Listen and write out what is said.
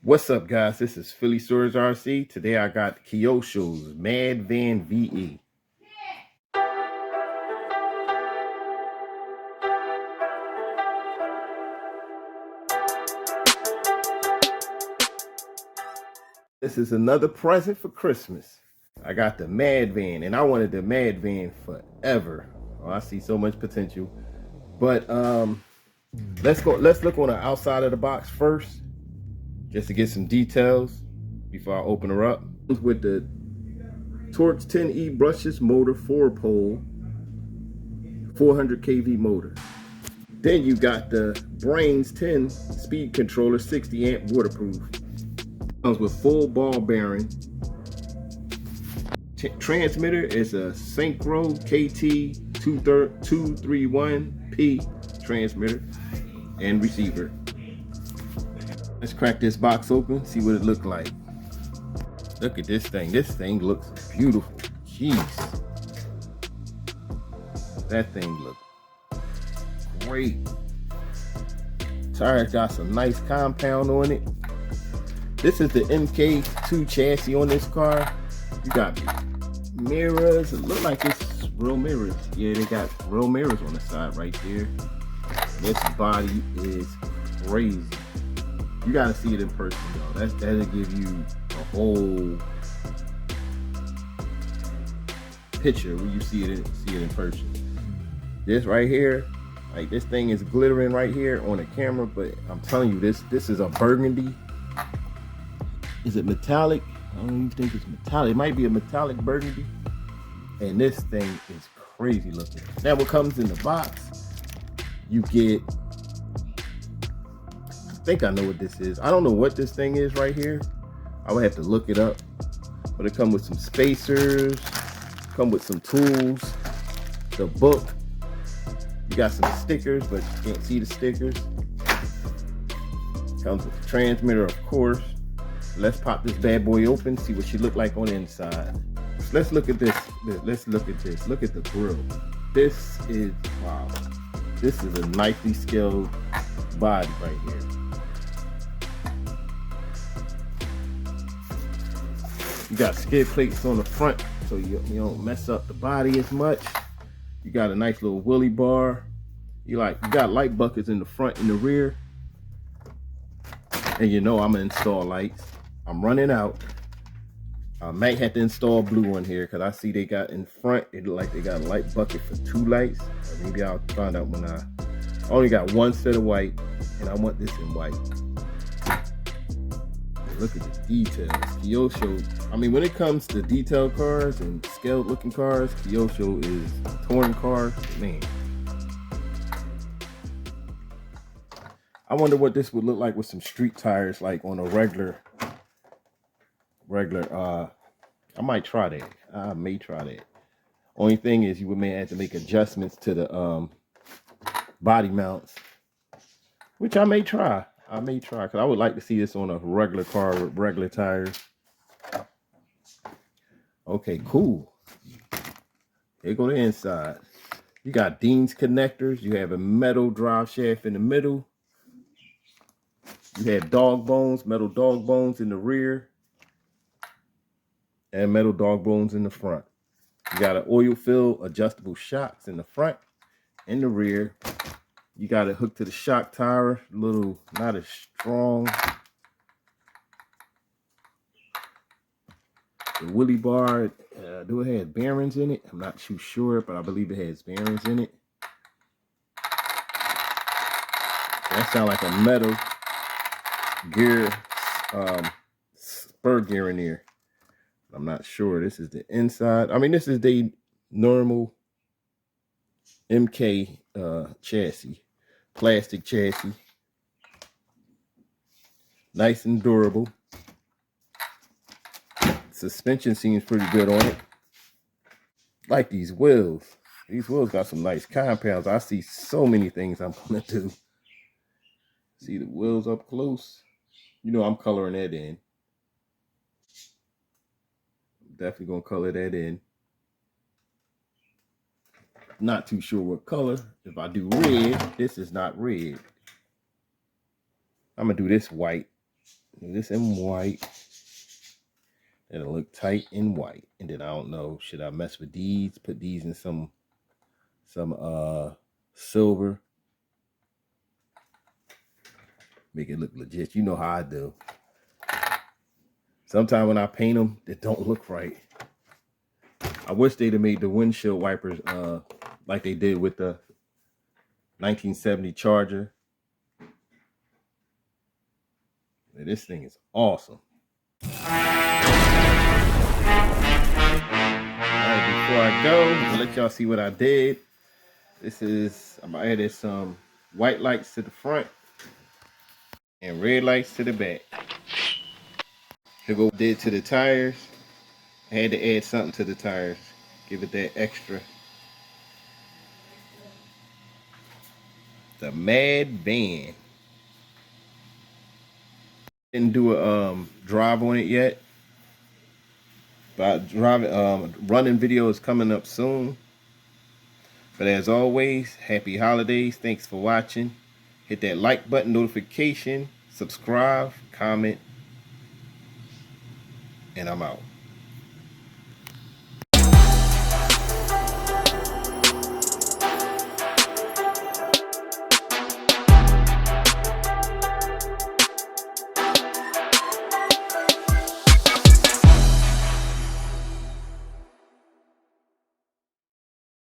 What's up, guys? This is Phillyswords RC. Today I got Kyosho's Mad Van VE. This is another present for Christmas. I got the Mad Van, and I wanted the Mad Van forever. Oh, I see so much potential. But let's look on the outside of the box first, just to get some details before I open her up. With the Torx 10E brushless motor 4-pole, 400 kV motor. Then you got the Brains 10 speed controller, 60 amp waterproof. Comes with full ball bearing. Transmitter is a Syncro KT-231P transmitter and receiver. Let's crack this box open, see what it looks like. Look at this thing. This thing looks beautiful. Jeez. That thing looks great. Tires got some nice compound on it. This is the Mk2 chassis on this car. You got mirrors. It looks like it's real mirrors. Yeah, they got real mirrors on the side right there. This body is crazy. You gotta see it in person though. That'll give you a whole picture when you see it in person. This right here, like this thing is glittering right here on the camera, but I'm telling you, this is a burgundy. Is it metallic? I don't even think it's metallic. It might be a metallic burgundy. And this thing is crazy looking. Now what comes in the box, you get, I think I know what this is. I don't know what this thing is right here. I would have to look it up. But it comes with some spacers, come with some tools, the book. You got some stickers, but you can't see the stickers. Comes with the transmitter, of course. Let's pop this bad boy open, see what she look like on the inside. Let's look at this. Let's look at this. Look at the grill. This is, wow. This is a nicely scaled body right here. You got skid plates on the front, so you don't mess up the body as much. You got a nice little wheelie bar. You got light buckets in the front and the rear. And you know I'm gonna install lights. I'm running out. I might have to install blue on here because I see they got in front, it look like they got a light bucket for 2 lights. Or maybe I'll find out when I only got 1 set of white, and I want this in white. Look at the details. Kyosho, I mean, when it comes to detailed cars and scaled looking cars, Kyosho is touring cars, man. I wonder what this would look like with some street tires, like on a regular, I might try that. I may try that. Only thing is you may have to make adjustments to the body mounts, which I may try. Because I would like to see this on a regular car with regular tires. Okay, cool. Here go the inside. You got Dean's connectors. You have a metal drive shaft in the middle. You have dog bones, metal dog bones in the rear. And metal dog bones in the front. You got an oil fill adjustable shocks in the front and the rear. You got it hooked to the shock tower, a little not as strong. The wheelie bar, do it have bearings in it? I'm not too sure, but I believe it has bearings in it. That sounds like a metal gear, spur gear in there. I'm not sure. This is the inside. I mean, this is the normal MK chassis, plastic chassis. Nice and durable. Suspension seems pretty good on it. Like these wheels. These wheels got some nice compounds. I see so many things I'm gonna do. See the wheels up close. You know I'm coloring that in. Definitely gonna color that in. Not too sure what color. If I do red, this is not red. I'm gonna do this white. Do this in white. It'll look tight in white. And then I don't know, should I mess with these? Put these in some silver. Make it look legit. You know how I do. Sometimes when I paint them, they don't look right. I wish they'd have made the windshield wipers like they did with the 1970 Charger. Man, this thing is awesome. Alright, before I go, I'll let y'all see what I did. I'm added some white lights to the front and red lights to the back. Here go what I did to the tires. I had to add something to the tires. Give it that extra. The Mad Van. Didn't do a drive on it yet. But running video is coming up soon. But as always, happy holidays. Thanks for watching. Hit that like button, notification, subscribe, comment, and I'm out.